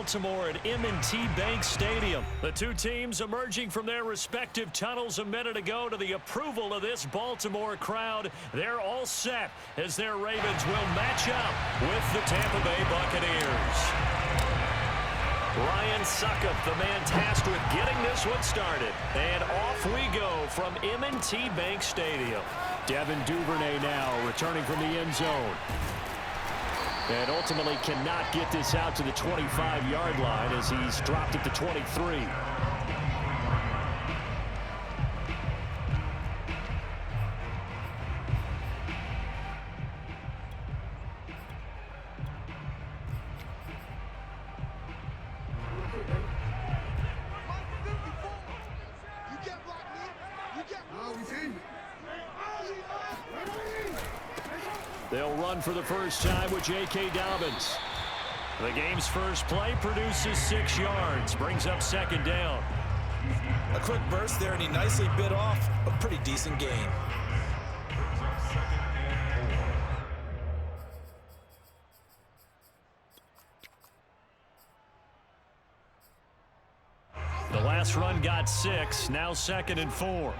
Baltimore at M&T Bank Stadium. The two teams emerging from their respective tunnels a minute ago to the approval of this Baltimore crowd. They're all set as their Ravens will match up with the Tampa Bay Buccaneers. Ryan Succop, the man tasked with getting this one started. And off we go from M&T Bank Stadium. Devin Duvernay now returning from the end zone. And ultimately cannot get this out to the 25-yard line as he's dropped at the 23. They'll run for the first time with J.K. Dobbins. The game's first play produces 6 yards, brings up second down. A quick burst there, and he nicely bit off a pretty decent gain. The last run got 6, now 2nd and 4.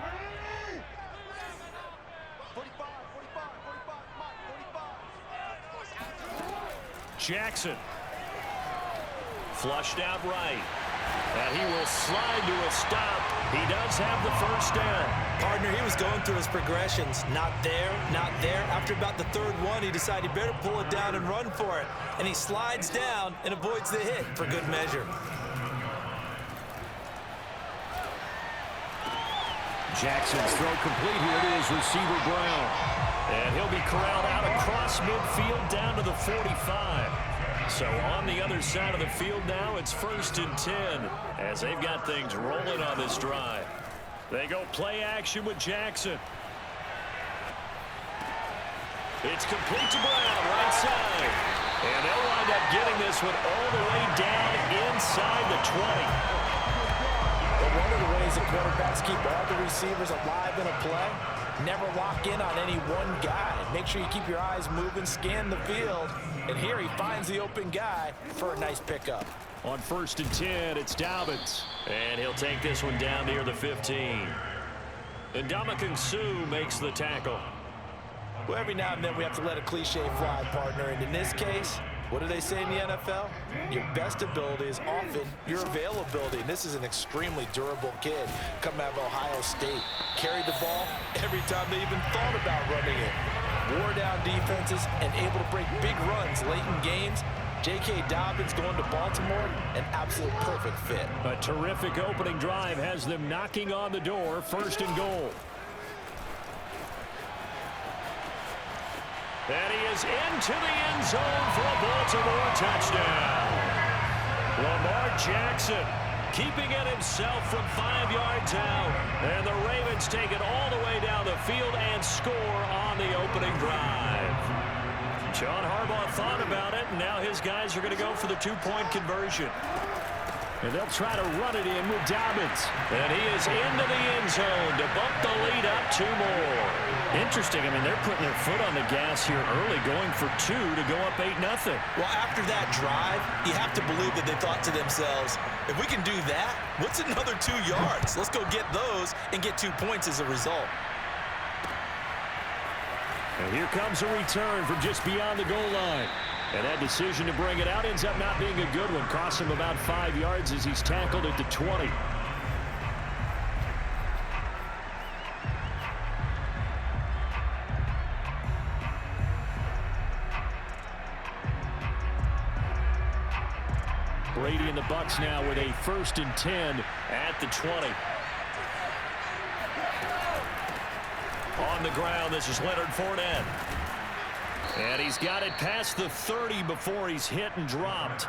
Jackson. Flushed out right. And he will slide to a stop. He does have the first down. Partner, he was going through his progressions. Not there, not there. After about the third one, he decided he better pull it down and run for it. And he slides down and avoids the hit for good measure. Jackson's throw complete here to his receiver Brown. And he'll be corralled out across midfield down to the 45. So on the other side of the field now, it's 1st and 10 as they've got things rolling on this drive. They go play action with Jackson. It's complete to Brown, right side. And they'll wind up getting this one all the way down inside the 20. But one of the ways that quarterbacks keep all the receivers alive in a play, never lock in on any one guy. Make sure you keep your eyes moving, scan the field. And here he finds the open guy for a nice pickup. On 1st and 10, it's Dobbins. And he'll take this one down near the 15. And Ndamukong Suh makes the tackle. Well, every now and then we have to let a cliche fly, partner. And in this case, what do they say in the NFL? Your best ability is often your availability. And this is an extremely durable kid coming out of Ohio State. Carried the ball every time they even thought about running it. Wore down defenses and able to break big runs late in games. J.K. Dobbins going to Baltimore, an absolute perfect fit. A terrific opening drive has them knocking on the door, 1st and goal. And he is into the end zone for a Baltimore touchdown. Lamar Jackson keeping it himself from 5 yards out. And the Ravens take it all the way down the field and score on the opening drive. John Harbaugh thought about it, and now his guys are going to go for the 2-point conversion. And they'll try to run it in with Dobbins. And he is into the end zone to bump the lead up 2 more. Interesting. I mean, they're putting their foot on the gas here early, going for 2 to go up 8-0. Well, after that drive, you have to believe that they thought to themselves, if we can do that, what's another 2 yards? Let's go get those and get 2 points as a result. And here comes a return from just beyond the goal line. And that decision to bring it out ends up not being a good one. Costs him about 5 yards as he's tackled at the 20. Brady and the Bucs now with a 1st and 10 at the 20. On the ground, this is Leonard Fournette. And he's got it past the 30 before he's hit and dropped.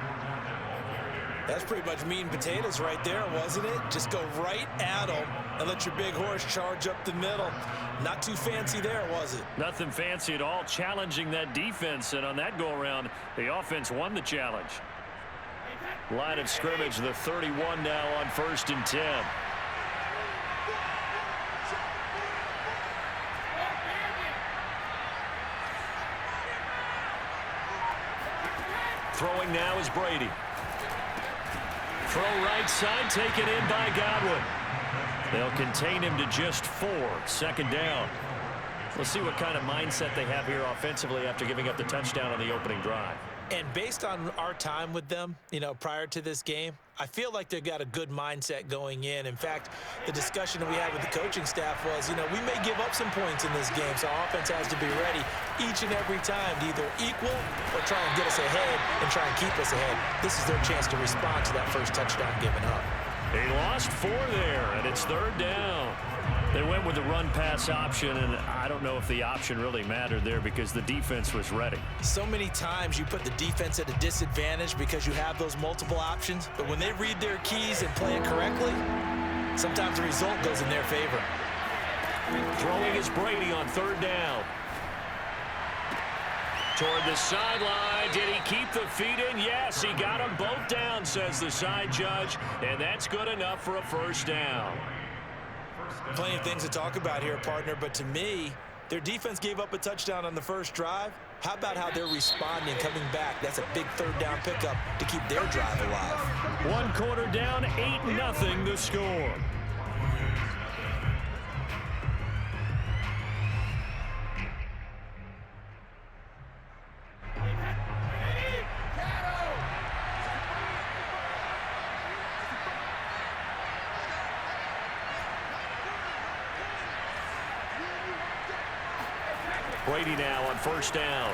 That's pretty much meat and potatoes right there, wasn't it? Just go right at him and let your big horse charge up the middle. Not too fancy there, was it? Nothing fancy at all, challenging that defense. And on that go-around, the offense won the challenge. Line of scrimmage, the 31 now on 1st and 10. Throwing now is Brady. Throw right side, taken in by Godwin. They'll contain him to just 4. Second down. We'll see what kind of mindset they have here offensively after giving up the touchdown on the opening drive. And based on our time with them, prior to this game, I feel like they've got a good mindset going in. In fact, the discussion that we had with the coaching staff was, we may give up some points in this game, so our offense has to be ready each and every time to either equal or try and get us ahead and try and keep us ahead. This is their chance to respond to that first touchdown given up. He lost 4 there, and it's third down. They went with the run-pass option, and I don't know if the option really mattered there because the defense was ready. So many times you put the defense at a disadvantage because you have those multiple options, but when they read their keys and play it correctly, sometimes the result goes in their favor. Throwing is Brady on third down. Toward the sideline. Did he keep the feet in? Yes, he got them both down, says the side judge, and that's good enough for a first down. Plenty of things to talk about here, partner, but to me, their defense gave up a touchdown on the first drive. How about how they're responding, coming back? That's a big third down pickup to keep their drive alive. 1 quarter down, 8-0 the score. Brady now on first down.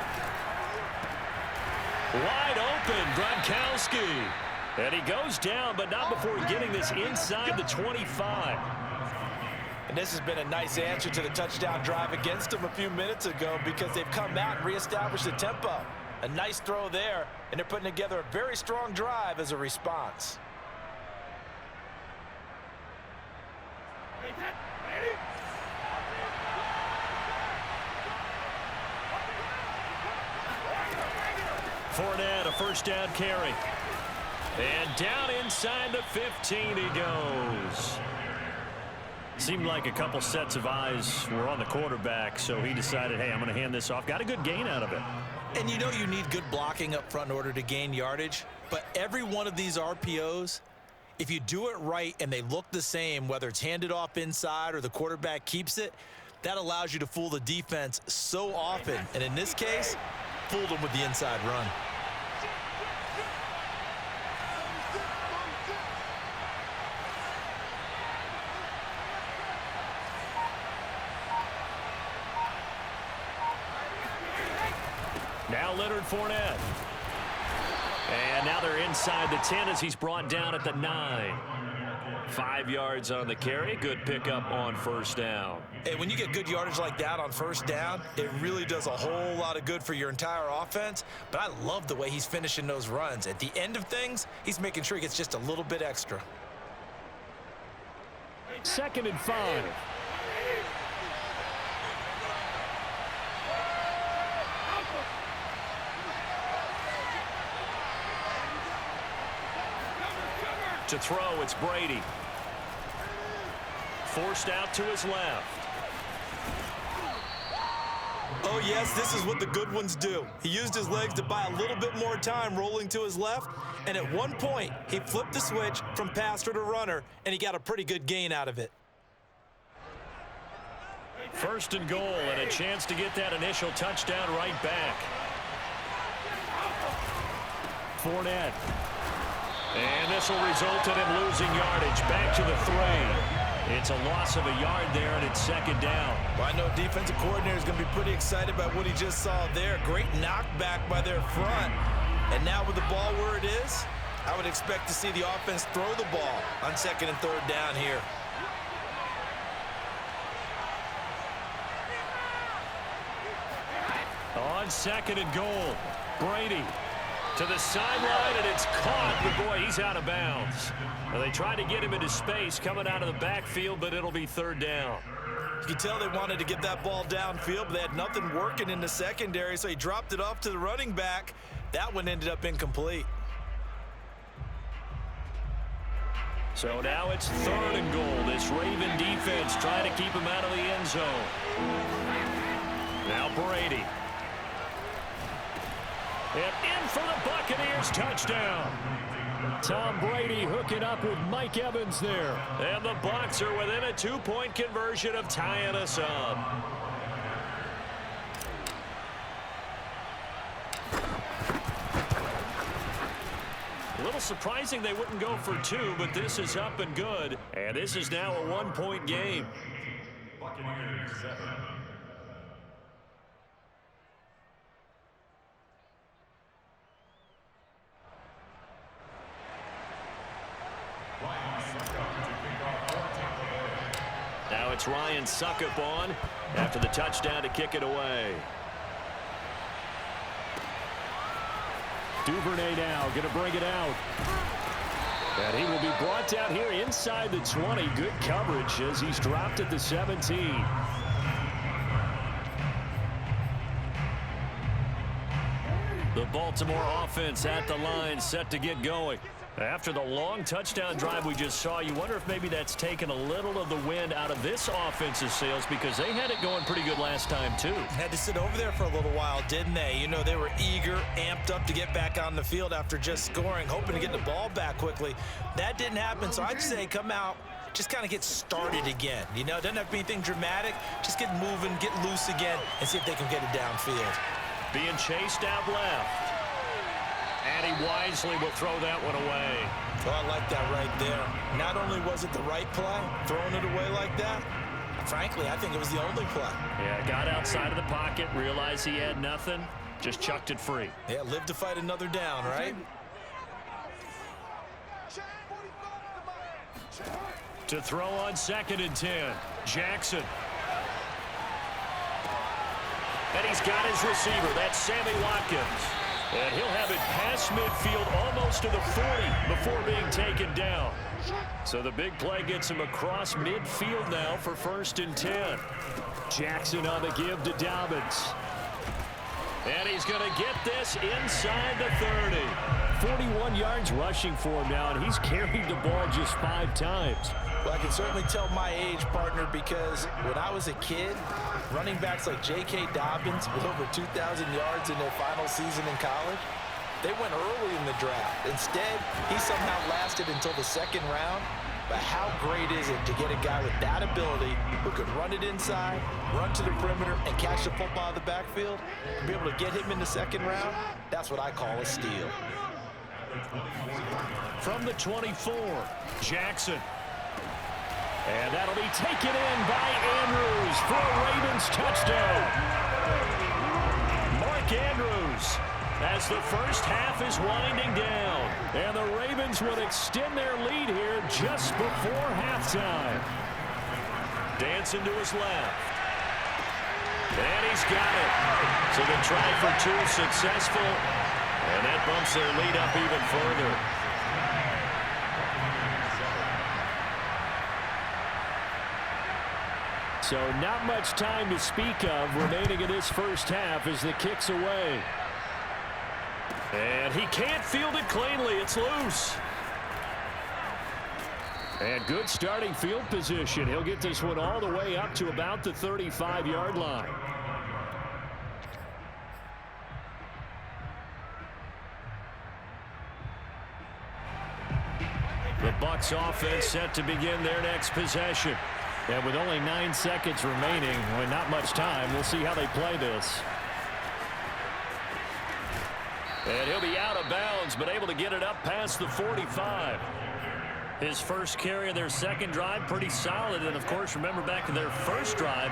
Wide open, Gronkowski. And he goes down, but not before getting this inside the 25. And this has been a nice answer to the touchdown drive against them a few minutes ago because they've come out and reestablished the tempo. A nice throw there, and they're putting together a very strong drive as a response. Fournette, a first down carry. And down inside the 15 he goes. Seemed like a couple sets of eyes were on the quarterback, so he decided, hey, I'm going to hand this off. Got a good gain out of it. And you need good blocking up front in order to gain yardage. But every one of these RPOs, if you do it right and they look the same, whether it's handed off inside or the quarterback keeps it, that allows you to fool the defense so often. And in this case, fooled them with the inside run. Now Leonard Fournette. And now they're inside the 10 as he's brought down at the 9. 5 yards on the carry. Good pickup on first down. Hey, when you get good yardage like that on first down, it really does a whole lot of good for your entire offense. But I love the way he's finishing those runs. At the end of things, he's making sure he gets just a little bit extra. 2nd and 5. To throw, it's Brady. Forced out to his left. Oh, yes, this is what the good ones do. He used his legs to buy a little bit more time rolling to his left, and at one point, he flipped the switch from passer to runner, and he got a pretty good gain out of it. 1st and goal, and a chance to get that initial touchdown right back. Fournette. And this will result in him losing yardage. Back to the 3. It's a loss of a yard there, and it's 2nd down. Well, I know defensive coordinator is going to be pretty excited about what he just saw there. Great knockback by their front. And now with the ball where it is, I would expect to see the offense throw the ball on 2nd and 3rd down here. On 2nd and goal, Brady to the sideline, and it's caught, but boy, he's out of bounds. Well, they tried to get him into space coming out of the backfield, but it'll be 3rd down. You can tell they wanted to get that ball downfield, but they had nothing working in the secondary, so he dropped it off to the running back. That one ended up incomplete. So now it's 3rd and goal. This Raven defense trying to keep him out of the end zone. Now Brady. And in for the Buccaneers touchdown. Tom Brady hooking up with Mike Evans there. And the Bucs are within a 2-point conversion of tying us up. A little surprising they wouldn't go for 2, but this is up and good. And this is now a 1-point game. Buccaneers 7. Now it's Ryan Suckup on after the touchdown to kick it away. Duvernay now going to bring it out. And he will be brought down here inside the 20. Good coverage as he's dropped at the 17. The Baltimore offense at the line, set to get going. After the long touchdown drive we just saw, you wonder if maybe that's taken a little of the wind out of this offense's sails, because they had it going pretty good last time too. Had to sit over there for a little while, didn't they? You know, they were eager, amped up to get back on the field after just scoring, hoping to get the ball back quickly. That didn't happen, so I'd say come out, just kind of get started again. You know, it doesn't have to be anything dramatic. Just get moving, get loose again, and see if they can get it downfield. Being chased out left. And he wisely will throw that one away. Oh, I like that right there. Not only was it the right play, throwing it away like that, frankly, I think it was the only play. Yeah, got outside of the pocket, realized he had nothing, just chucked it free. Yeah, live to fight another down, right? To throw on 2nd and 10, Jackson. And he's got his receiver. That's Sammy Watkins. And he'll have it past midfield almost to the 40 before being taken down. So the big play gets him across midfield now for 1st and 10. Jackson on the give to Dobbins. And he's going to get this inside the 30. 41 yards rushing for him now, and he's carried the ball just 5 times. Well, I can certainly tell my age, partner, because when I was a kid, running backs like J.K. Dobbins with over 2,000 yards in their final season in college, they went early in the draft. Instead, he somehow lasted until the 2nd round. But how great is it to get a guy with that ability who could run it inside, run to the perimeter, and catch the football in the backfield? To be able to get him in the 2nd round, that's what I call a steal. From the 24, Jackson. And that'll be taken in by Andrews for a Ravens touchdown. Mark Andrews, as the first half is winding down. And the Ravens will extend their lead here just before halftime. Dancing to his left. And he's got it. So the try for 2 successful. And that bumps their lead up even further. So not much time to speak of remaining in this first half as the kick's away. And he can't field it cleanly. It's loose. And good starting field position. He'll get this one all the way up to about the 35-yard line. The Bucs offense set to begin their next possession. And with only 9 seconds remaining, with not much time, we'll see how they play this. And he'll be out of bounds, but able to get it up past the 45. His first carry of their 2nd drive, pretty solid. And, of course, remember back to their first drive,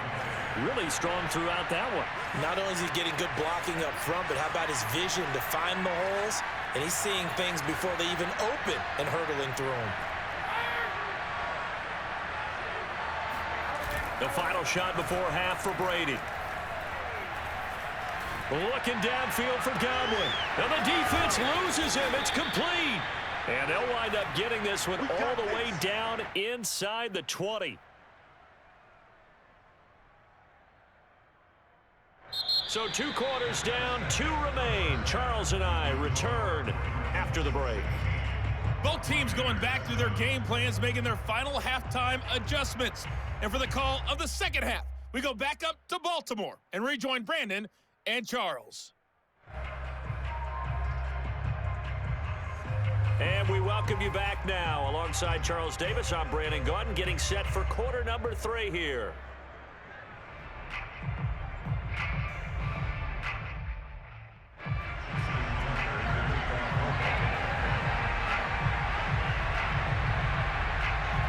really strong throughout that one. Not only is he getting good blocking up front, but how about his vision to find the holes? And he's seeing things before they even open and hurdling through them. The final shot before half for Brady. Looking downfield for Godwin. And the defense loses him. It's complete. And they'll wind up getting this one all the way down inside the 20. So 2 quarters down, 2 remain. Charles and I return after the break. Both teams going back through their game plans, making their final halftime adjustments. And for the call of the 2nd half, we go back up to Baltimore and rejoin Brandon and Charles. And we welcome you back now. Alongside Charles Davis, I'm Brandon Gaudin, getting set for quarter number 3 here.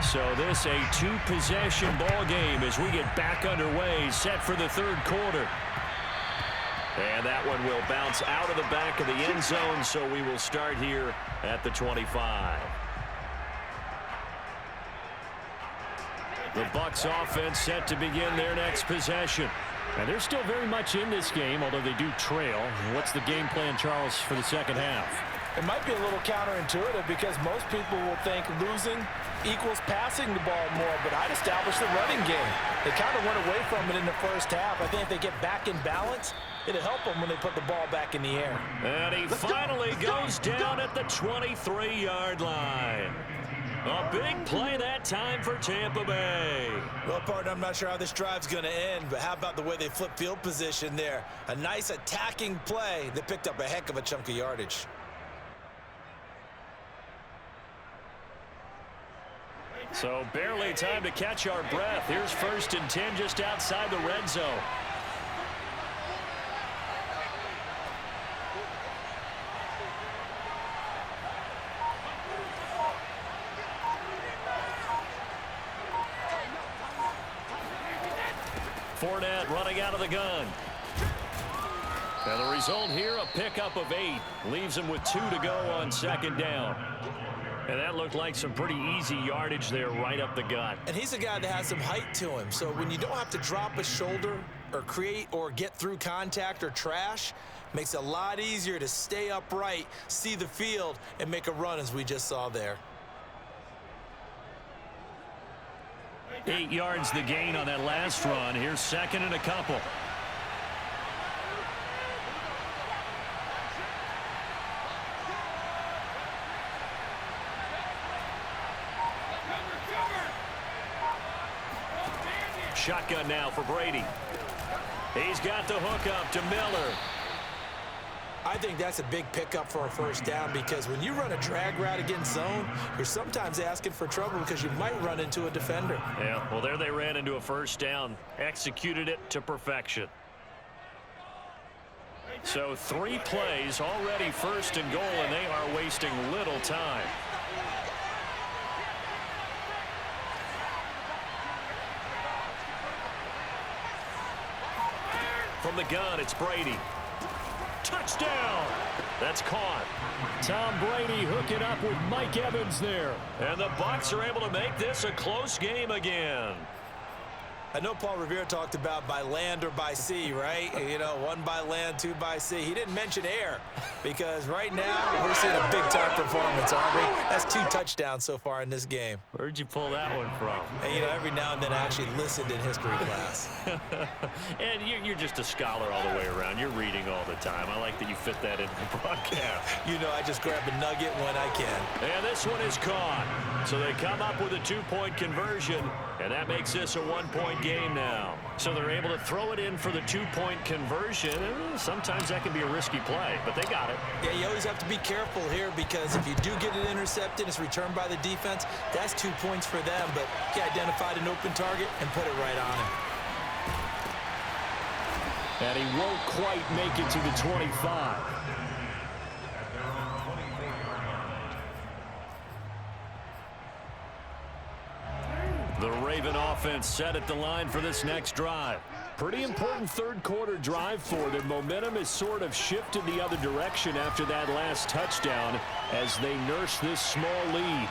So this a 2-possession ball game as we get back underway, set for the third quarter. And that one will bounce out of the back of the end zone, so we will start here at the 25. The Bucs offense set to begin their next possession. And they're still very much in this game, although they do trail. What's the game plan, Charles, for the second half? It might be a little counterintuitive because most people will think losing equals passing the ball more, but I'd establish the running game. They kind of went away from it in the first half. I think if they get back in balance, it'll help them when they put the ball back in the air. And he finally goes down at the 23-yard line. A big play that time for Tampa Bay. Well, partner, I'm not sure how this drive's going to end, but how about the way they flip field position there? A nice attacking play that picked up a heck of a chunk of yardage. So barely time to catch our breath. Here's 1st and 10 just outside the red zone. Fournette running out of the gun. And the result here, a pickup of 8. Leaves him with 2 to go on 2nd down. And that looked like some pretty easy yardage there right up the gut. And he's a guy that has some height to him. So when you don't have to drop a shoulder or create or get through contact or trash, makes it a lot easier to stay upright, see the field, and make a run as we just saw there. 8 yards the gain on that last run. Here's 2nd and a couple. Shotgun now for Brady. He's got the hook up to Miller. I think that's a big pickup for a 1st down because when you run a drag route against zone, you're sometimes asking for trouble because you might run into a defender. Yeah, well, there they ran into a 1st down. Executed it to perfection. So 3 plays, already 1st and goal, and they are wasting little time. From the gun, it's Brady. Touchdown! That's caught. Tom Brady hooking up with Mike Evans there. And the Bucs are able to make this a close game again. I know Paul Revere talked about by land or by sea, right? You know, 1 by land, 2 by sea. He didn't mention air because right now we're seeing a big-time performance, aren't we? That's 2 touchdowns so far in this game. Where'd you pull that one from? And, you know, every now and then I actually listened in history class. And you're just a scholar all the way around. You're reading all the time. I like that you fit that into the broadcast. You know, I just grab a nugget when I can. And this one is caught. So they come up with a 2-point conversion, and that makes this a 1-point game now. So they're able to throw it in for the 2-point conversion. Sometimes that can be a risky play, but they got it. Yeah, you always have to be careful here because if you do get it intercepted, it's returned by the defense, that's 2 points for them. But he identified an open target and put it right on him. And he won't quite make it to the 25. The Raven offense set at the line for this next drive. Pretty important third quarter drive for them. Momentum has sort of shifted the other direction after that last touchdown as they nurse this small lead.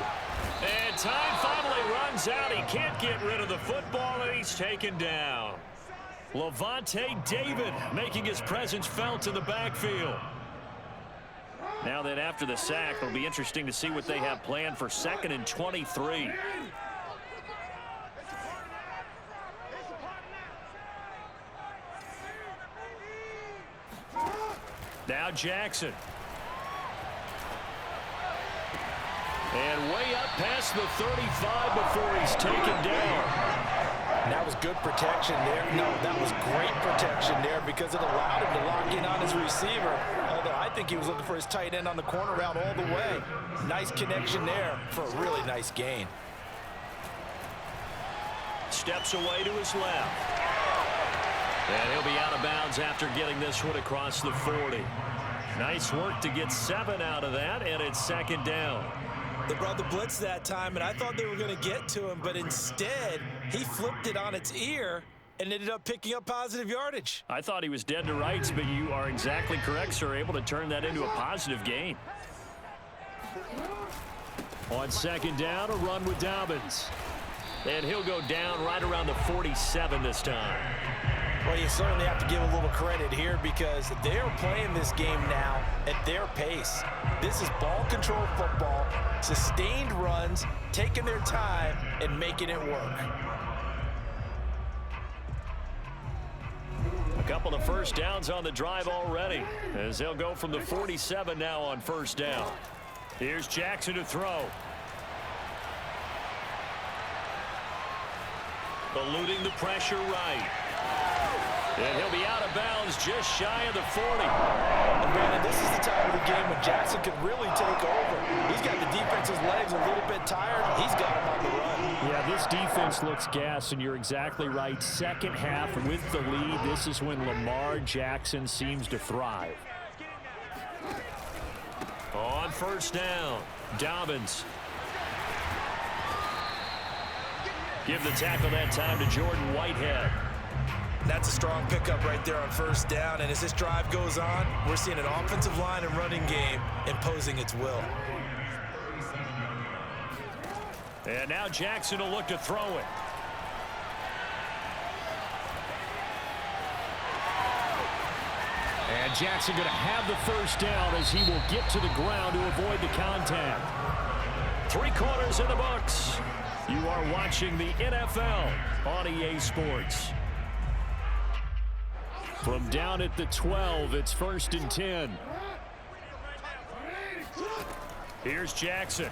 And time finally runs out. He can't get rid of the football, and he's taken down. Levante David making his presence felt in the backfield. Now that after the sack, it'll be interesting to see what they have planned for 2nd and 23. Now Jackson. And way up past the 35 before he's taken down. And that was good protection there. No, that was great protection there because it allowed him to lock in on his receiver. Although I think he was looking for his tight end on the corner route all the way. Nice connection there for a really nice gain. Steps away to his left. And he'll be out of bounds after getting this one across the 40. Nice work to get 7 out of that, and it's second down. They brought the blitz that time, and I thought they were going to get to him, but instead, he flipped it on its ear and ended up picking up positive yardage. I thought he was dead to rights, but you are exactly correct, sir. Able to turn that into a positive gain. On second down, a run with Dobbins. And he'll go down right around the 47 this time. Well, you certainly have to give a little credit here because they're playing this game now at their pace. This is ball control football, sustained runs, taking their time and making it work. A couple of first downs on the drive already as they'll go from the 47 now on first down. Here's Jackson to throw. Eluding the pressure right. And he'll be out of bounds just shy of the 40. And Brandon, this is the time of the game when Jackson could really take over. He's got the defense's legs a little bit tired. He's got him on the run. Yeah, this defense looks gassed, and you're exactly right. Second half with the lead, this is when Lamar Jackson seems to thrive. On first down, Dobbins. Give the tackle that time to Jordan Whitehead. That's a strong pickup right there on first down, and as this drive goes on, we're seeing an offensive line and running game imposing its will. And now Jackson will look to throw it. And Jackson going to have the first down as he will get to the ground to avoid the contact. 3 quarters in the books. You are watching the NFL on EA Sports. From down at the 12, it's 1st and 10. Here's Jackson.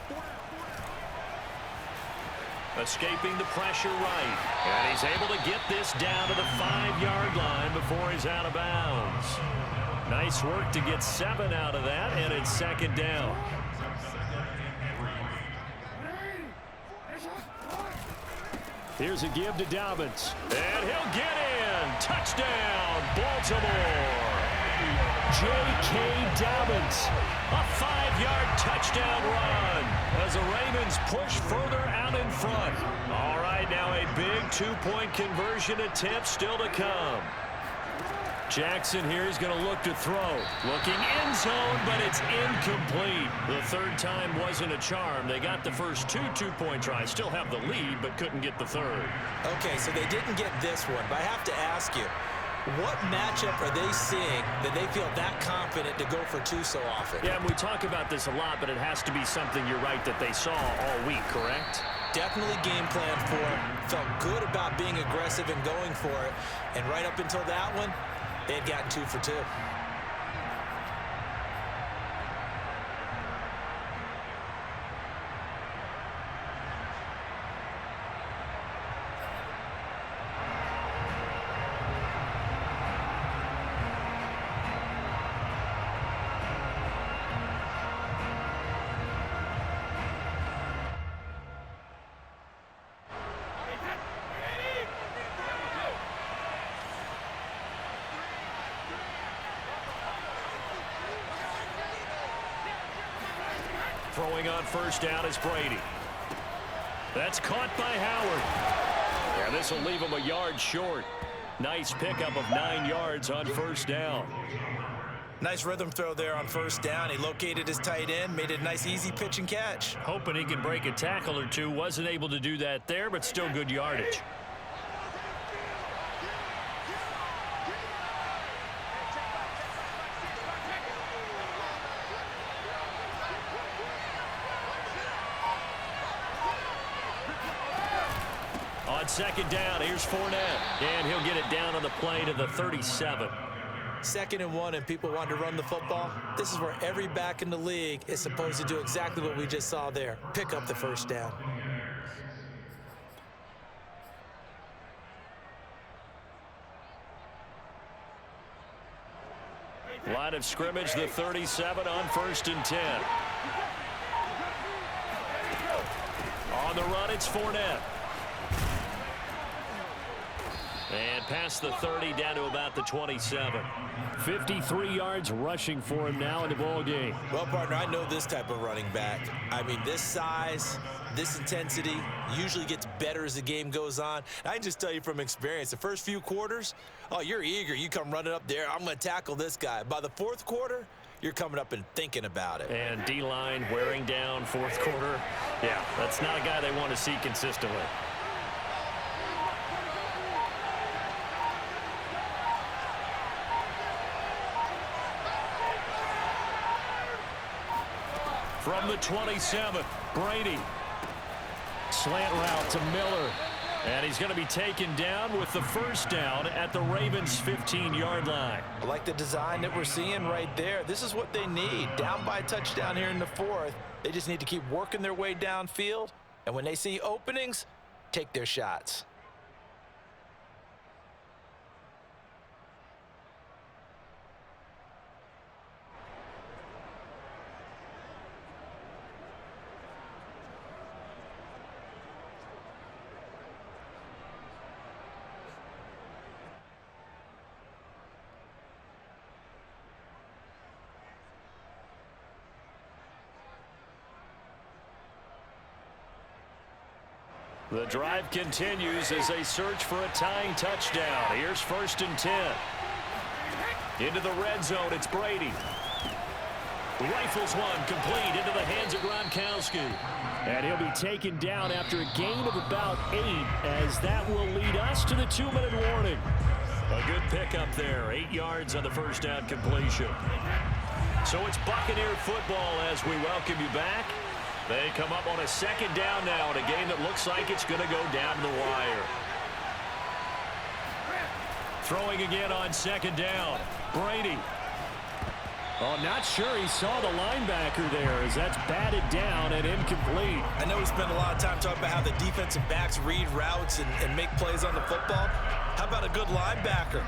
Escaping the pressure right. And he's able to get this down to the 5-yard line before he's out of bounds. Nice work to get 7 out of that, and it's second down. Here's a give to Dobbins. And he'll get in. Touchdown, Baltimore. J.K. Dobbins. A 5-yard touchdown run as the Ravens push further out in front. All right, now a big 2-point conversion attempt still to come. Jackson here is going to look to throw. Looking end zone, but it's incomplete. The third time wasn't a charm. They got the first 2-point tries. Still have the lead, but couldn't get the third. Okay, so they didn't get this one, but I have to ask you, what matchup are they seeing that they feel that confident to go for 2 so often? Yeah, and we talk about this a lot, but it has to be something, you're right, that they saw all week, correct? Definitely game plan for it. Felt good about being aggressive and going for it. And right up until that one, they had gotten 2 for 2. Throwing on first down is Brady. That's caught by Howard. Yeah, this will leave him a yard short. Nice pickup of 9 yards on first down. Nice rhythm throw there on first down. He located his tight end, made it a nice easy pitch and catch. Hoping he can break a tackle or two. Wasn't able to do that there, but still good yardage. On second down, here's Fournette. And he'll get it down on the play to the 37. 2nd and 1, and people want to run the football. This is where every back in the league is supposed to do exactly what we just saw there. Pick up the first down. Line of scrimmage, the 37 on 1st and 10. On the run, it's Fournette. And past the 30, down to about the 27. 53 yards rushing for him now in the ball game. Well, partner, I know this type of running back. I mean, this size, this intensity usually gets better as the game goes on. I can just tell you from experience, the first few quarters, oh, you're eager. You come running up there, I'm going to tackle this guy. By the fourth quarter, you're coming up and thinking about it. And D-line wearing down fourth quarter. Yeah, that's not a guy they want to see consistently. From the 27, Brady. Slant route to Miller. And he's going to be taken down with the first down at the Ravens' 15-yard line. I like the design that we're seeing right there. This is what they need. Down by a touchdown here in the fourth. They just need to keep working their way downfield. And when they see openings, take their shots. The drive continues as they search for a tying touchdown. Here's 1st and 10. Into the red zone, it's Brady. Rifles one, complete into the hands of Gronkowski. And he'll be taken down after a gain of about 8, as that will lead us to the 2-minute warning. A good pickup there, 8 yards on the first down completion. So it's Buccaneer football as we welcome you back. They come up on a second down now in a game that looks like it's going to go down to the wire. Throwing again on second down. Brady. Oh, not sure he saw the linebacker there as that's batted down and incomplete. I know we spent a lot of time talking about how the defensive backs read routes and make plays on the football. How about a good linebacker?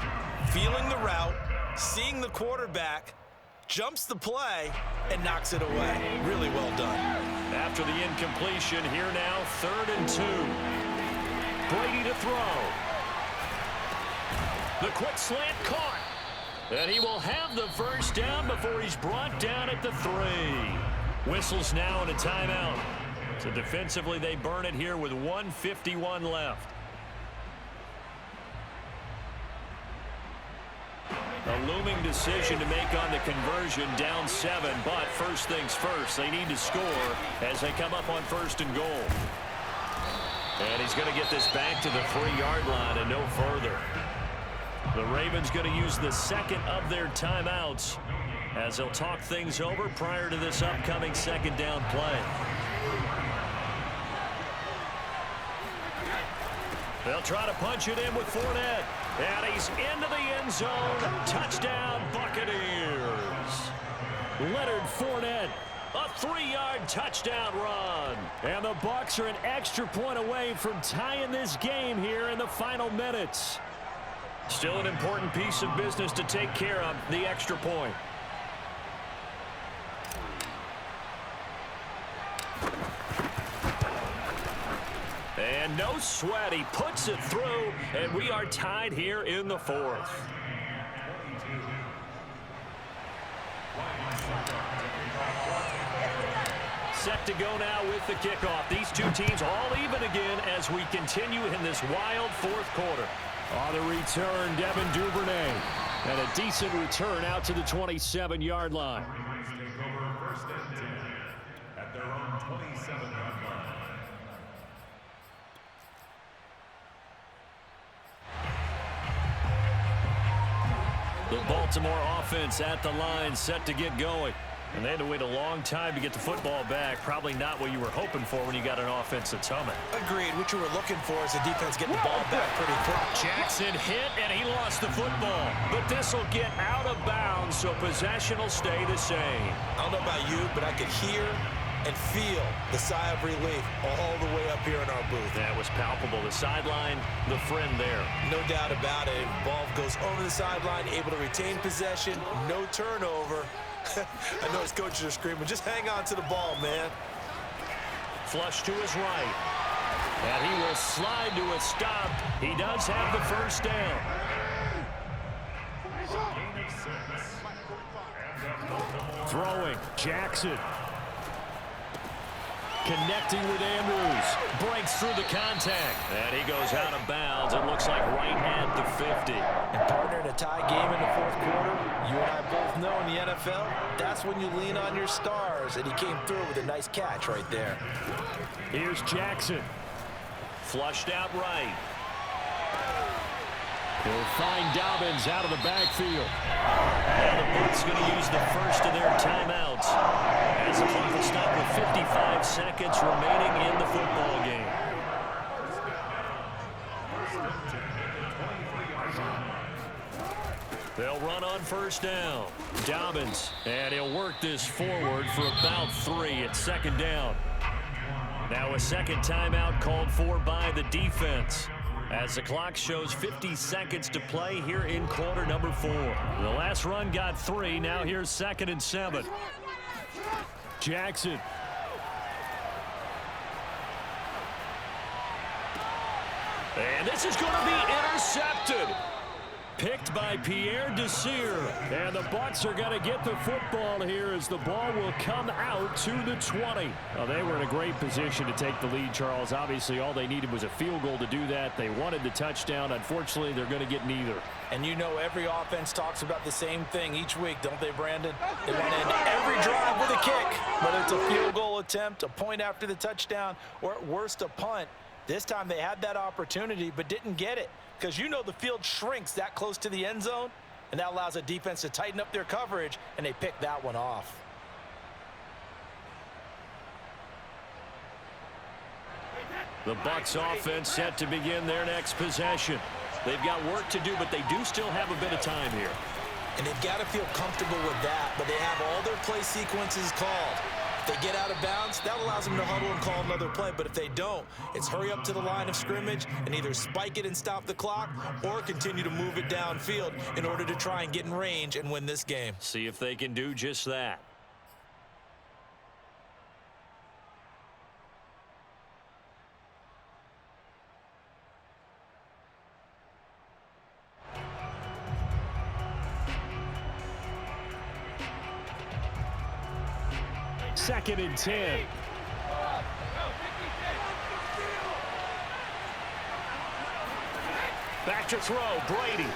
Feeling the route, seeing the quarterback, jumps the play, and knocks it away. Really well done. After the incompletion, here now, 3rd and 2. Brady to throw. The quick slant caught. And he will have the first down before he's brought down at the 3. Whistles now and a timeout. So defensively, they burn it here with 1:51 left. A looming decision to make on the conversion, down 7, but first things first, they need to score as they come up on 1st and goal. And he's going to get this back to the 3-yard line and no further. The Ravens going to use the second of their timeouts as they'll talk things over prior to this upcoming second down play. They'll try to punch it in with Fournette. And he's into the end zone. Touchdown, Buccaneers. Leonard Fournette, a 3-yard touchdown run. And the Bucs are an extra point away from tying this game here in the final minutes. Still an important piece of business to take care of, the extra point. And no sweat, he puts it through, and we are tied here in the 4th. Set to go now with the kickoff. These two teams all even again as we continue in this wild 4th quarter. On the return, Devin Duvernay. And a decent return out to the 27-yard line. At their own 27-yard line. The Baltimore offense at the line, set to get going. And they had to wait a long time to get the football back. Probably not what you were hoping for when you got an offense that's humming. Agreed. What you were looking for is the defense getting the ball back pretty quick. Jackson hit, and he lost the football. But this will get out of bounds, so possession will stay the same. I don't know about you, but I could hear and feel the sigh of relief all the way up here in our booth. That was palpable. The sideline, the friend there. No doubt about it. Ball goes over the sideline, able to retain possession, no turnover. I know his coaches are screaming, just hang on to the ball, man. Flush to his right. And he will slide to a stop. He does have the first down. Throwing, Jackson. Connecting with Andrews. Breaks through the contact. And he goes out of bounds. It looks like right at the 50. And partner, in a tie game in the fourth quarter, you and I both know in the NFL, that's when you lean on your stars. And he came through with a nice catch right there. Here's Jackson. Flushed out right. He'll find Dobbins out of the backfield. And the Bucs going to use the first of their timeouts as the clock will stop with 55 seconds remaining in the football game. They'll run on first down. Dobbins, and he'll work this forward for about 3 at second down. Now a second timeout called for by the defense, as the clock shows 50 seconds to play here in quarter number 4. The last run got 3. Now here's 2nd and 7. Jackson. And this is going to be intercepted. Picked by Pierre Desir. And the Bucs are going to get the football here as the ball will come out to the 20. Well, they were in a great position to take the lead, Charles. Obviously, all they needed was a field goal to do that. They wanted the touchdown. Unfortunately, they're going to get neither. And you know every offense talks about the same thing each week, don't they, Brandon? They want to end every drive with a kick, whether it's a field goal attempt, a point after the touchdown, or at worst, a punt. This time they had that opportunity but didn't get it, because you know the field shrinks that close to the end zone, and that allows a defense to tighten up their coverage, and they pick that one off. The Bucs offense set to begin their next possession. They've got work to do, but they do still have a bit of time here. And they've got to feel comfortable with that, but they have all their play sequences called. If they get out of bounds, that allows them to huddle and call another play. But if they don't, it's hurry up to the line of scrimmage and either spike it and stop the clock or continue to move it downfield in order to try and get in range and win this game. See if they can do just that. Second and 10. Back to throw, Brady.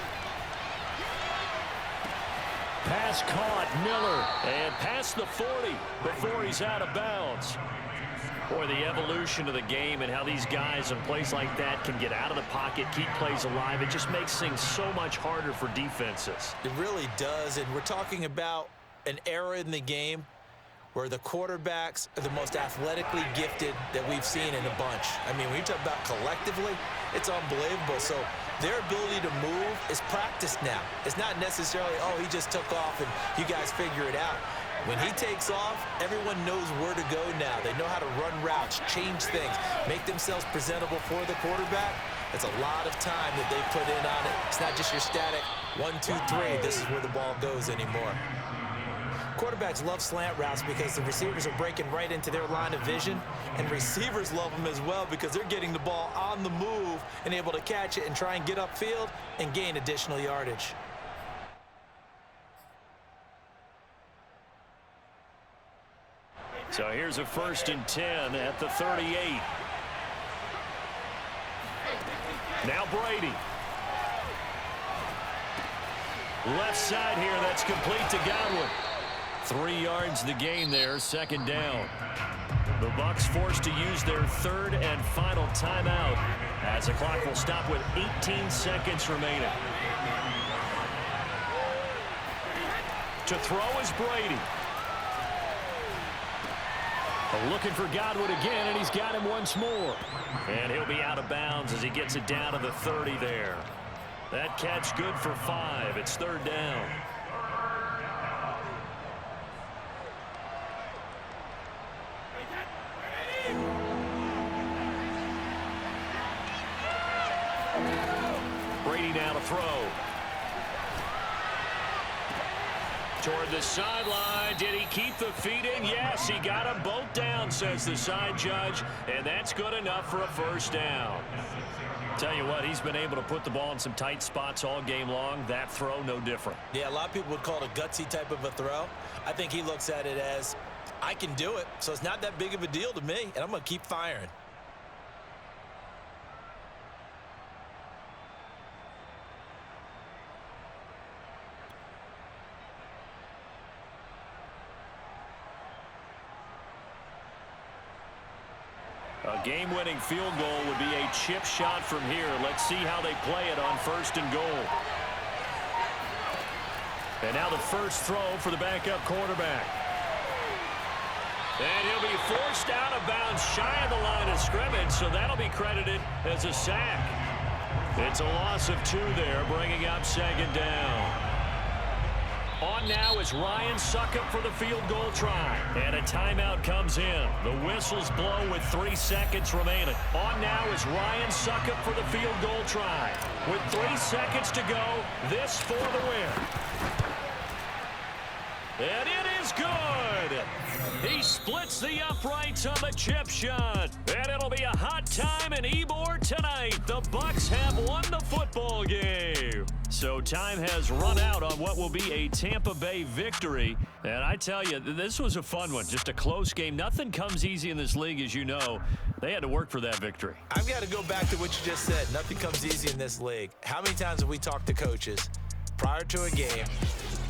Pass caught, Miller. And past the 40 before he's out of bounds. Boy, the evolution of the game and how these guys in plays like that can get out of the pocket, keep plays alive, it just makes things so much harder for defenses. It really does, and we're talking about an era in the game where the quarterbacks are the most athletically gifted that we've seen in a bunch. I mean, when you talk about collectively, it's unbelievable. So their ability to move is practiced now. It's not necessarily, oh, he just took off and you guys figure it out. When he takes off, everyone knows where to go now. They know how to run routes, change things, make themselves presentable for the quarterback. It's a lot of time that they put in on it. It's not just your static 1, 2, 3, this is where the ball goes anymore. Quarterbacks love slant routes because the receivers are breaking right into their line of vision, and receivers love them as well because they're getting the ball on the move and able to catch it and try and get upfield and gain additional yardage. So here's a 1st and 10 at the 38. Now Brady. Left side here, that's complete to Godwin. 3 yards the gain there, 2nd down. The Bucs forced to use their 3rd and final timeout as the clock will stop with 18 seconds remaining. To throw is Brady. Looking for Godwin again, and he's got him once more. And he'll be out of bounds as he gets it down to the 30 there. That catch good for 5. It's 3rd down. Brady now to throw. Toward the sideline. Did he keep the feet in? Yes, he got them both down, says the side judge, and that's good enough for a first down. Tell you what, he's been able to put the ball in some tight spots all game long. That throw, no different. Yeah, a lot of people would call it a gutsy type of a throw. I think he looks at it as, I can do it, so it's not that big of a deal to me, and I'm going to keep firing. A game-winning field goal would be a chip shot from here. Let's see how they play it on 1st and goal. And now the first throw for the backup quarterback. And he'll be forced out of bounds shy of the line of scrimmage, so that'll be credited as a sack. It's a loss of 2 there, bringing up 2nd down. On now is Ryan Succop for the field goal try. And a timeout comes in. The whistles blow with 3 seconds remaining. On now is Ryan Succop for the field goal try. With 3 seconds to go, this for the win. And it is good. He splits the uprights on the chip shot. And it'll be a hot time in Ybor tonight. The Bucs have won the football game. So time has run out on what will be a Tampa Bay victory. And I tell you, this was a fun one. Just a close game. Nothing comes easy in this league, as you know. They had to work for that victory. I've got to go back to what you just said. Nothing comes easy in this league. How many times have we talked to coaches prior to a game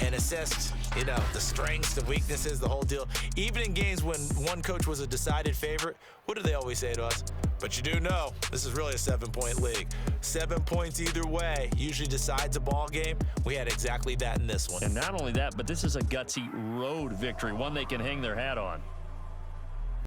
and assessed, the strengths, the weaknesses, the whole deal? Even in games when one coach was a decided favorite, what do they always say to us? But you do know, this is really a 7-point league. 7 points either way usually decides a ball game. We had exactly that in this one. And not only that, but this is a gutsy road victory, one they can hang their hat on.